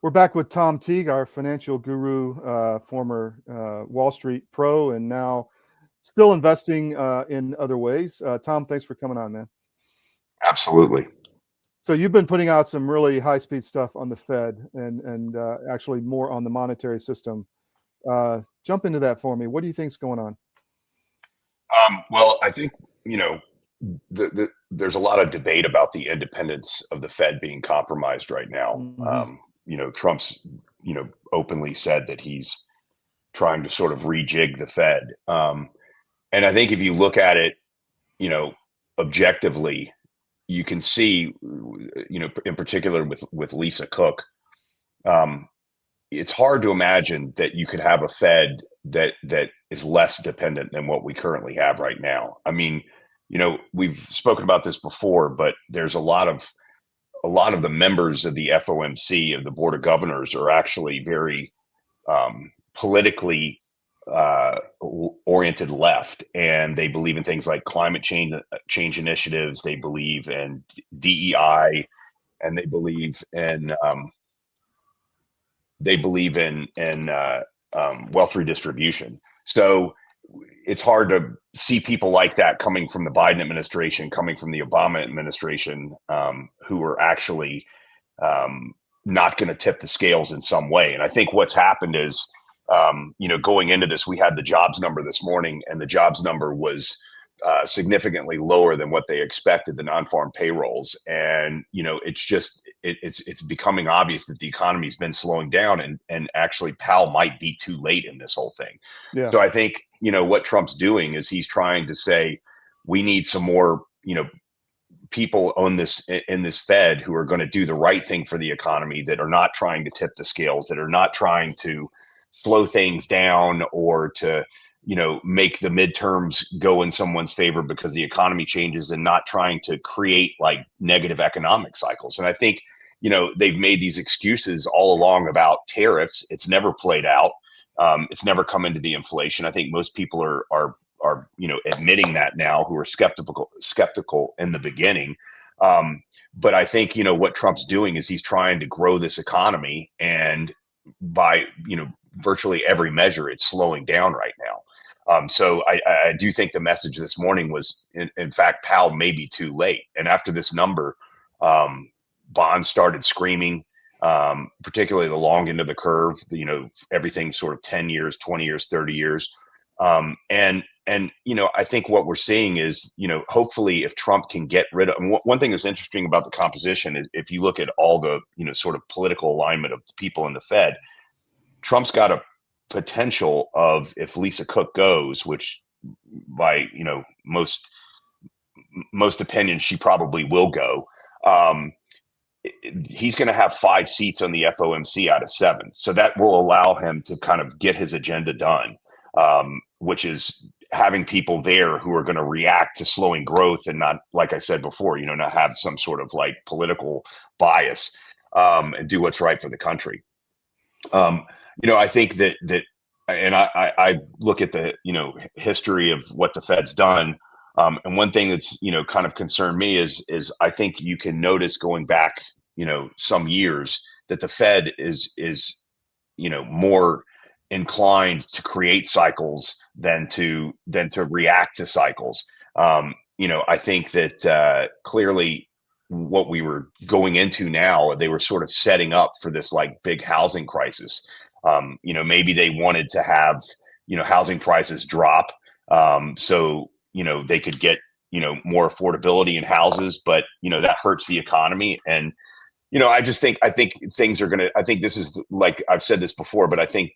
We're back with Tom Teague, our financial guru, former Wall Street pro, and now still investing in other ways. Tom, thanks for coming on, man. Absolutely. So you've been putting out some really high-speed stuff on the Fed and actually more on the monetary system. Jump into that for me. What do you think's going on? Well, I think, there's a lot of debate about the independence of the Fed being compromised right now. Mm-hmm. Trump's, openly said that he's trying to sort of rejig the Fed. And I think if you look at it, objectively, you can see, in particular with Lisa Cook, it's hard to imagine that you could have a Fed that is less dependent than what we currently have right now. I mean, we've spoken about this before, but there's a lot of the members of the FOMC, of the Board of Governors, are actually very politically oriented left, and they believe in things like climate change initiatives. They believe in DEI, and they believe in wealth redistribution. So it's hard to see people like that coming from the Biden administration, coming from the Obama administration, who are actually not going to tip the scales in some way. And I think what's happened is, going into this, we had the jobs number this morning, and the jobs number was significantly lower than what they expected, the non-farm payrolls. And, it's becoming obvious that the economy's been slowing down, and actually Powell might be too late in this whole thing. Yeah. So I think, what Trump's doing is he's trying to say, we need some more, people in this Fed who are going to do the right thing for the economy, that are not trying to tip the scales, that are not trying to slow things down or to, make the midterms go in someone's favor because the economy changes, and not trying to create like negative economic cycles. And I think, they've made these excuses all along about tariffs. It's never played out. It's never come into the inflation. I think most people are admitting that now, who are skeptical in the beginning. But I think, what Trump's doing is he's trying to grow this economy, and by, virtually every measure, it's slowing down right now. So I do think the message this morning was, in fact, Powell may be too late. And after this number, bonds started screaming, particularly the long end of the curve, everything sort of 10 years, 20 years, 30 years. And I think what we're seeing is, hopefully if Trump can get rid of, and one thing that's interesting about the composition is, if you look at all the, sort of political alignment of the people in the Fed, Trump's got a potential of, if Lisa Cook goes, which by, most opinions, she probably will go. He's going to have 5 seats on the FOMC out of 7. So that will allow him to kind of get his agenda done, which is having people there who are going to react to slowing growth, and not, like I said before, not have some sort of like political bias, and do what's right for the country. I think that, and I look at the, history of what the Fed's done. And one thing that's, kind of concerned me is I think you can notice, going back, some years, that the Fed is, more inclined to create cycles than to react to cycles. I think that clearly what we were going into now, they were sort of setting up for this like big housing crisis. Maybe they wanted to have, housing prices drop, so, they could get, more affordability in houses, but, that hurts the economy. And, I think things are I think this is, like I've said this before, but I think,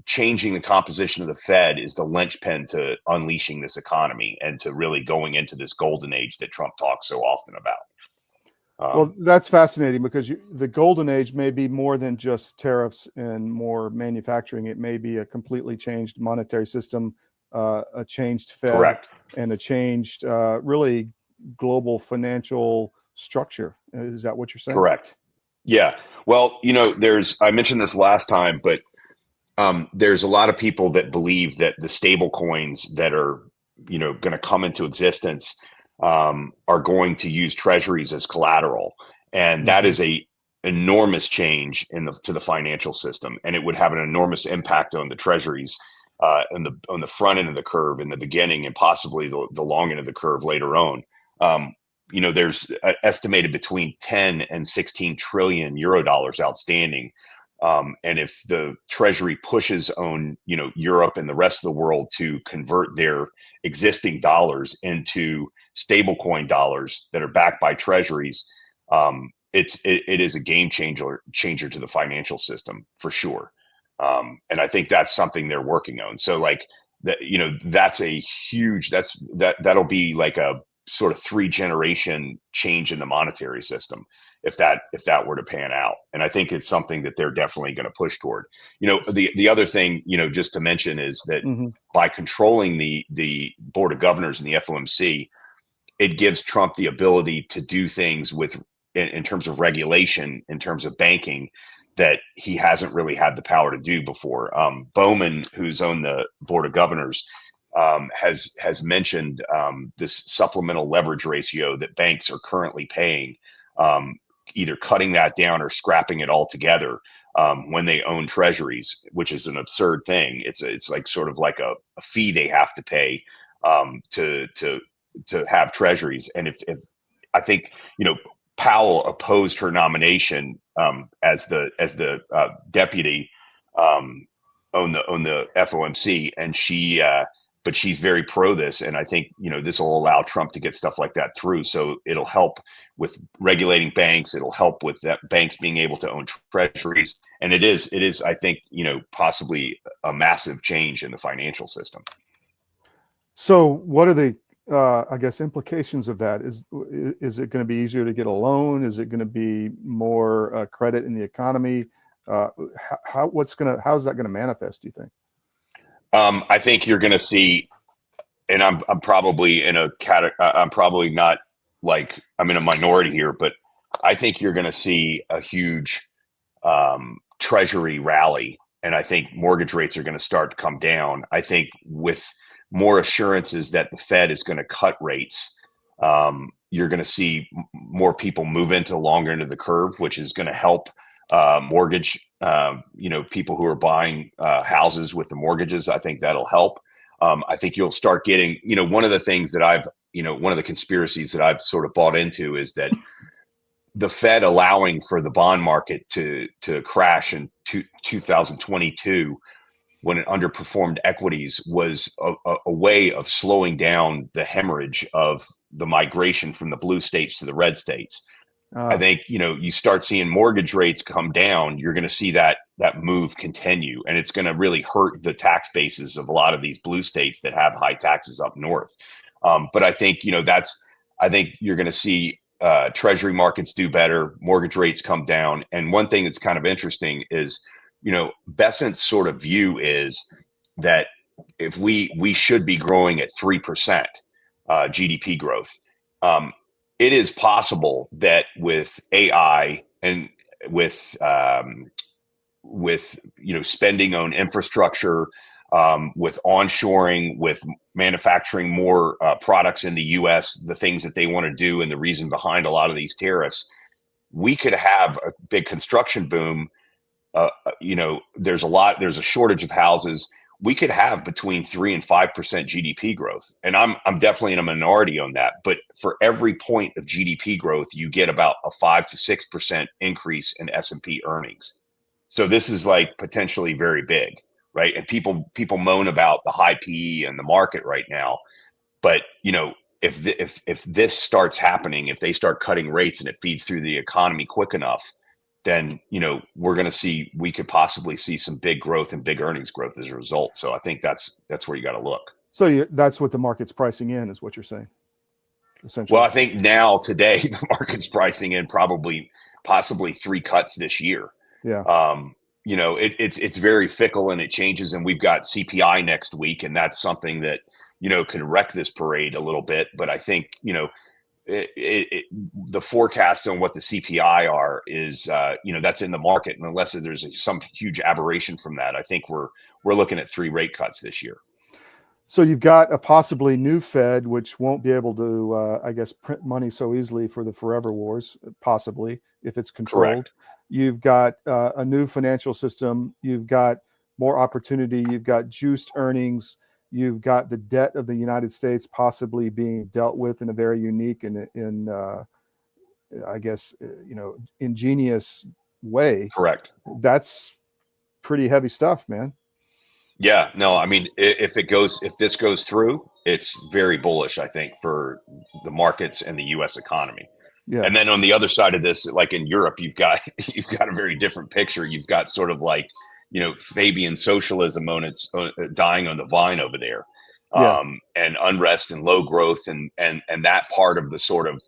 changing the composition of the Fed is the linchpin to unleashing this economy and to really going into this golden age that Trump talks so often about. Well, that's fascinating, because the golden age may be more than just tariffs and more manufacturing. It may be a completely changed monetary system, a changed Fed, Correct. And a changed, really global financial structure. Is that what you're saying? Correct. Yeah. Well, I mentioned this last time, but there's a lot of people that believe that the stable coins that are, going to come into existence, are going to use treasuries as collateral. And that is enormous change to the financial system, and it would have an enormous impact on the treasuries on the front end of the curve in the beginning, and possibly the long end of the curve later on. There's estimated between 10 and 16 trillion euro dollars outstanding. And if the Treasury pushes on, Europe and the rest of the world to convert their existing dollars into stablecoin dollars that are backed by treasuries, it is a game changer to the financial system for sure. And I think that's something they're working on. So like that, that's a huge, that'll be like a sort of 3-generation change in the monetary system if that were to pan out. And I think it's something that they're definitely going to push toward. The other thing, just to mention is that by controlling the board of governors and the FOMC, it gives Trump the ability to do things in terms of regulation, in terms of banking, that he hasn't really had the power to do before. Bowman, who's on the board of governors, has mentioned this supplemental leverage ratio that banks are currently paying, either cutting that down or scrapping it altogether when they own treasuries, which is an absurd thing. It's like sort of like a fee they have to pay to have treasuries. And if I think Powell opposed her nomination as the deputy on the FOMC, and but she's very pro this, and I think this will allow Trump to get stuff like that through. So it'll help with regulating banks. It'll help with banks being able to own treasuries, and it is I think possibly a massive change in the financial system. So what are the I guess implications of that? Is it going to be easier to get a loan? Is it going to be more credit in the economy? How's that going to manifest, do you think? I think you're going to see, and I'm probably I'm probably not, like, I'm in a minority here, but I think you're going to see a huge treasury rally, and I think mortgage rates are going to start to come down. I think with more assurances that the Fed is going to cut rates, you're going to see more people move into the longer end of the curve, which is going to help mortgage, people who are buying houses with the mortgages. I think that'll help. I think you'll start getting, one of the things that one of the conspiracies that I've sort of bought into is that the Fed allowing for the bond market to crash in 2022 when it underperformed equities was a way of slowing down the hemorrhage of the migration from the blue states to the red states. I think, you start seeing mortgage rates come down, you're going to see that move continue, and it's going to really hurt the tax bases of a lot of these blue states that have high taxes up north. But I think, I think you're going to see treasury markets do better, mortgage rates come down. And one thing that's kind of interesting is, Bessent's sort of view is that if we should be growing at 3% GDP growth. It is possible that with AI and with spending on infrastructure, with onshoring, with manufacturing more products in the U.S., the things that they want to do, and the reason behind a lot of these tariffs, we could have a big construction boom. There's a shortage of houses. We could have between 3 and 5% GDP growth. And I'm definitely in a minority on that. But for every point of GDP growth, you get about a 5 to 6% increase in S&P earnings. So this is like potentially very big, right? And people moan about the high PE and the market right now. But, if this starts happening, if they start cutting rates and it feeds through the economy quick enough, then, we're going to we could possibly see some big growth and big earnings growth as a result. So I think that's where you got to look. So that's what the market's pricing in, is what you're saying, essentially. Well, I think today, the market's pricing in possibly 3 cuts this year. Yeah. It's very fickle and it changes. And we've got CPI next week, and that's something that, could wreck this parade a little bit. But I think, the forecast on what the CPI are is, that's in the market. And unless there's some huge aberration from that, I think we're looking at 3 rate cuts this year. So you've got a possibly new Fed, which won't be able to, print money so easily for the forever wars, possibly, if it's controlled. You've got a new financial system. You've got more opportunity. You've got juiced earnings. You've got the debt of the United States possibly being dealt with in a very unique and I guess, ingenious way. Correct. That's pretty heavy stuff, man. Yeah, no, I mean, if this goes through, it's very bullish, I think, for the markets and the U.S. economy. Yeah. And then on the other side of this, like in Europe, you've got a very different picture. You've got sort of like, Fabian socialism on its dying on the vine over there, Yeah. and unrest and low growth and that part of the sort of,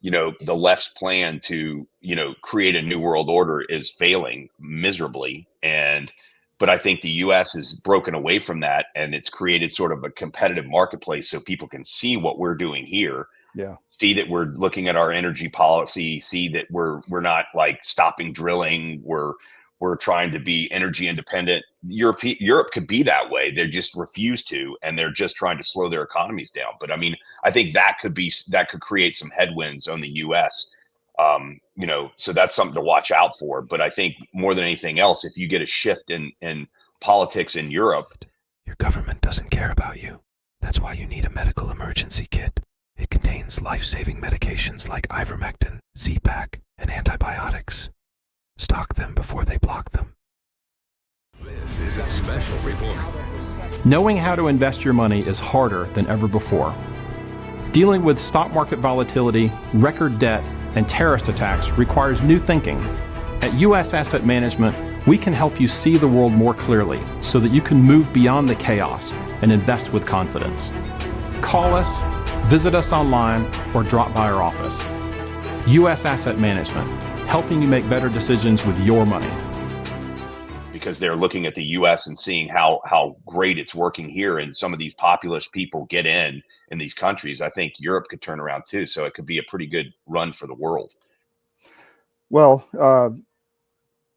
the left's plan to, create a new world order is failing miserably. But I think the U.S. has broken away from that, and it's created sort of a competitive marketplace so people can see what we're doing here. Yeah. See that we're looking at our energy policy, see that we're not like stopping drilling. We're trying to be energy independent. Europe could be that way. They just refuse to, and they're just trying to slow their economies down. But I mean, I think that could create some headwinds on the U.S. So that's something to watch out for. But I think more than anything else, if you get a shift in politics in Europe, your government doesn't care about you. That's why you need a medical emergency kit. It contains life-saving medications like ivermectin, Z-Pak, and antibiotics. Stock them before they block them. This is a special report. Knowing how to invest your money is harder than ever before. Dealing with stock market volatility, record debt, and terrorist attacks requires new thinking. At U.S. Asset Management, we can help you see the world more clearly so that you can move beyond the chaos and invest with confidence. Call us, visit us online, or drop by our office. U.S. Asset Management, helping you make better decisions with your money. Because they're looking at the U.S. and seeing how great it's working here, and some of these populist people get in these countries. I think Europe could turn around too, so it could be a pretty good run for the world. Well,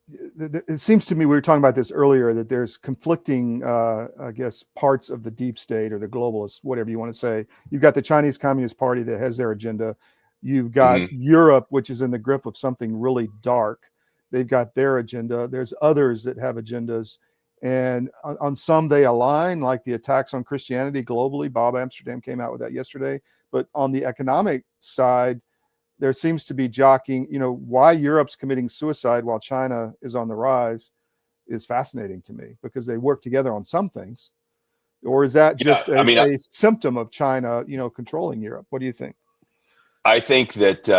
it seems to me, we were talking about this earlier, that there's conflicting, I guess, parts of the deep state or the globalists, whatever you want to say. You've got the Chinese Communist Party that has their agenda. You've got Europe, which is in the grip of something really dark. They've got their agenda. There's others that have agendas. And on some they align, like the attacks on Christianity globally. Bob Amsterdam came out with that yesterday. But on the economic side, there seems to be jockeying. Why Europe's committing suicide while China is on the rise is fascinating to me, because they work together on some things. Or is that just a symptom of China, controlling Europe? What do you think? I think that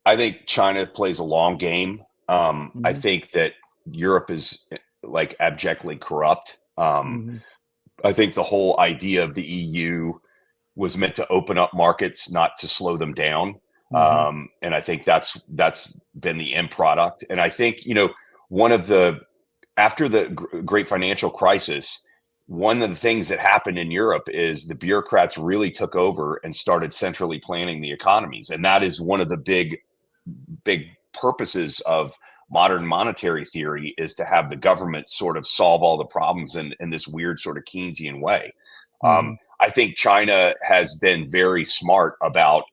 I think China plays a long game. I think that Europe is like abjectly corrupt. I think the whole idea of the EU was meant to open up markets, not to slow them down. And I think that's been the end product. And I think, after the great financial crisis, one of the things that happened in Europe is the bureaucrats really took over and started centrally planning the economies. And that is one of the big purposes of modern monetary theory, is to have the government sort of solve all the problems in this weird sort of Keynesian way. I think China has been very smart about,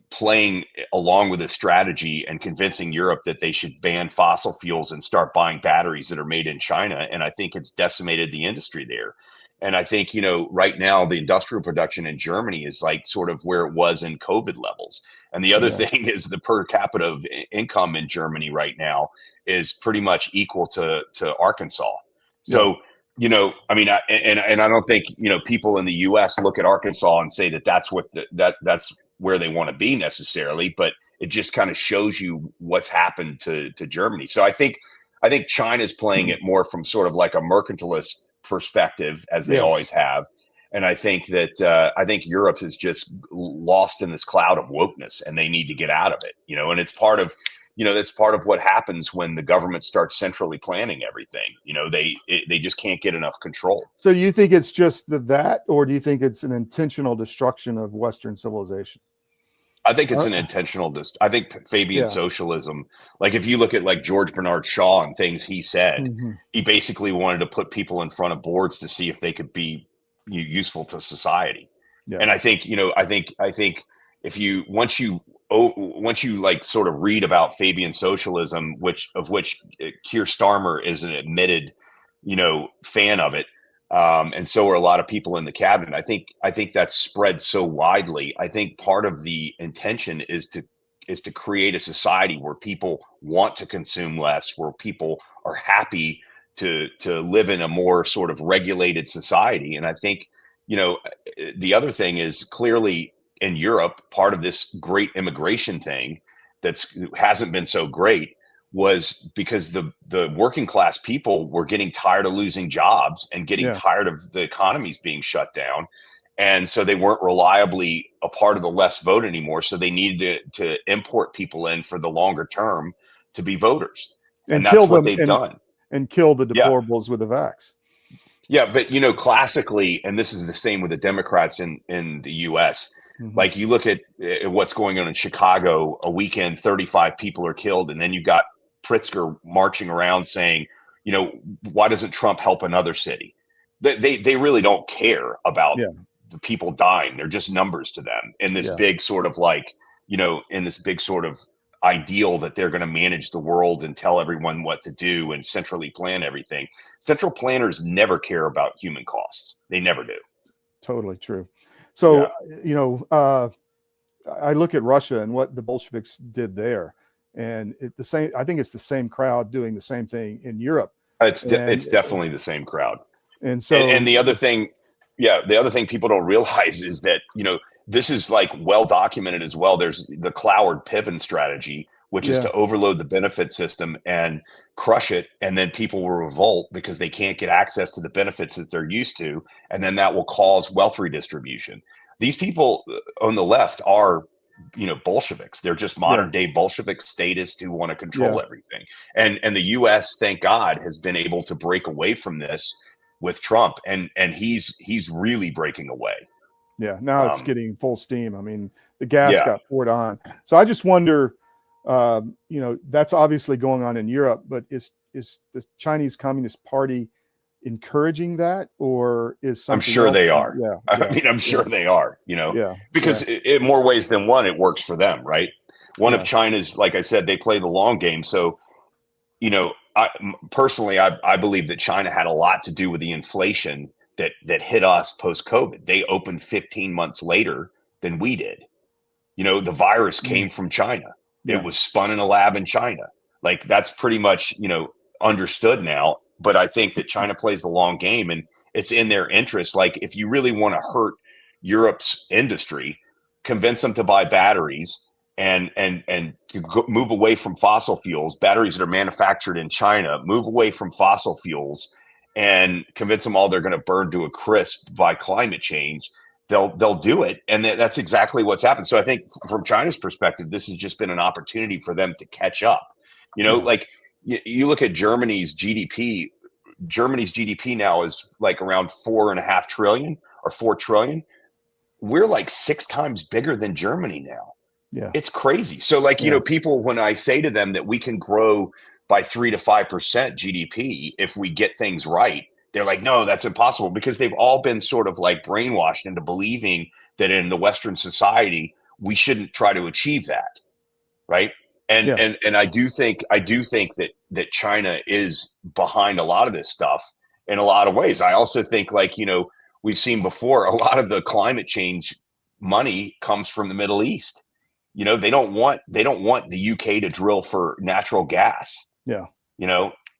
playing along with a strategy and convincing Europe that they should ban fossil fuels and start buying batteries that are made in China. And I think it's decimated the industry there. And I think, right now the industrial production in Germany is like sort of where it was in COVID levels. And the other thing is the per capita income in Germany right now is pretty much equal to Arkansas. So, I don't think, people in the U.S. look at Arkansas and say that that's what that's where they want to be necessarily, but it just kind of shows you what's happened to Germany. So I think China's playing it more from sort of like a mercantilist perspective, as they always have. And I think that Europe is just lost in this cloud of wokeness, and they need to get out of it, and it's part of, that's part of what happens when the government starts centrally planning everything. They just can't get enough control. So you think it's just that, or do you think it's an intentional destruction of Western civilization? I think it's an intentional. I think Fabian socialism, like if you look at like George Bernard Shaw and things he said, he basically wanted to put people in front of boards to see if they could be useful to society. And I think, I think if once you once you like sort of read about Fabian socialism, which Keir Starmer is an admitted, fan of it, and so are a lot of people in the cabinet. I think that's spread so widely. I think part of the intention is to create a society where people want to consume less, where people are happy to live in a more sort of regulated society. And I think, the other thing is clearly in Europe, part of this great immigration thing hasn't been so great was because the working class people were getting tired of losing jobs and getting tired of the economies being shut down. And so they weren't reliably a part of the left's vote anymore. So they needed to import people in for the longer term to be voters. And that's what they've done. And kill the deplorables with the vax. Yeah, but classically, and this is the same with the Democrats in the US, like you look at what's going on in Chicago, a weekend, 35 people are killed. And then you got Pritzker marching around saying, why doesn't Trump help another city? They really don't care about the people dying. They're just numbers to them in this big sort of like, in this big sort of ideal that they're going to manage the world and tell everyone what to do and centrally plan everything. Central planners never care about human costs. They never do. Totally true. So, I look at Russia and what the Bolsheviks did there, and I think it's the same crowd doing the same thing in Europe. It's definitely the same crowd. And so, and the other thing, the other thing people don't realize is that, this is like well documented as well. There's the Cloward Piven strategy, which is to overload the benefit system and crush it. And then people will revolt because they can't get access to the benefits that they're used to. And then that will cause wealth redistribution. These people on the left are, Bolsheviks. They're just modern day Bolshevik statists who want to control everything. And the US, thank God, has been able to break away from this with Trump. And he's really breaking away. Yeah, now it's getting full steam. I mean, the gas got poured on. So I just wonder, that's obviously going on in Europe, but is the Chinese Communist Party encouraging that, or is something? I'm sure they are. I'm sure they are. Because in more ways than one, it works for them, right? One of China's, like I said, they play the long game. So, I believe that China had a lot to do with the inflation that hit us post-COVID. They opened 15 months later than we did. The virus came from China. It was spun in a lab in China. Like that's pretty much, understood now. But I think that China plays the long game and it's in their interest. Like if you really want to hurt Europe's industry, convince them to buy batteries and to move away from fossil fuels, batteries that are manufactured in China, move away from fossil fuels, and convince them all they're going to burn to a crisp by climate change, they'll do it. And that's exactly what's happened. So I think from China's perspective, this has just been an opportunity for them to catch up. Like you look at Germany's GDP. Germany's GDP now is like around 4.5 trillion or 4 trillion. We're like 6 times bigger than Germany now. Yeah, it's crazy. So like, people, when I say to them that we can grow by 3 to 5% GDP if we get things right, they're like, no, that's impossible, because they've all been sort of like brainwashed into believing that in the Western society we shouldn't try to achieve that, right? And I do think that China is behind a lot of this stuff in a lot of ways. I also think, like, we've seen before, a lot of the climate change money comes from the Middle East. They don't want the UK to drill for natural gas.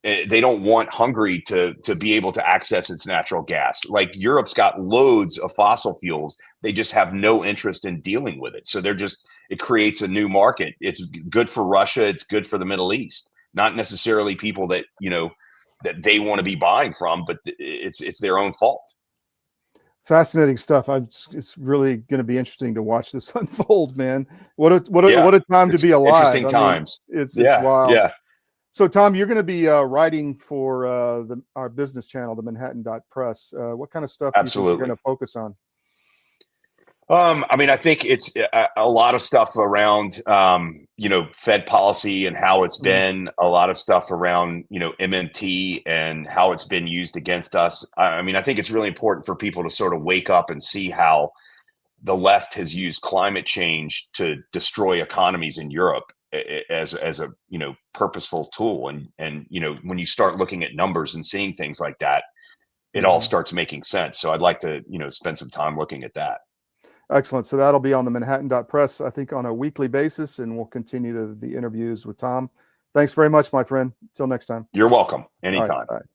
They don't want Hungary to be able to access its natural gas. Like Europe's got loads of fossil fuels. They just have no interest in dealing with it. So it creates a new market. It's good for Russia. It's good for the Middle East, not necessarily people that, that they want to be buying from, but it's their own fault. Fascinating stuff. It's really going to be interesting to watch this unfold, man. What a time to be alive. Interesting times. It's wild. Yeah. So, Tom, you're going to be writing for our business channel, the Manhattan.press. What kind of stuff do you think you're going to focus on? I think it's a lot of stuff around, Fed policy and how it's been, a lot of stuff around, MMT and how it's been used against us. I think it's really important for people to sort of wake up and see how the left has used climate change to destroy economies in Europe as a purposeful tool. And when you start looking at numbers and seeing things like that, it all starts making sense. So I'd like to spend some time looking at that. Excellent. So that'll be on the Manhattan.press, I think, on a weekly basis, and we'll continue the interviews with Tom. Thanks very much, my friend. Until next time. You're welcome. Anytime. All right. Bye.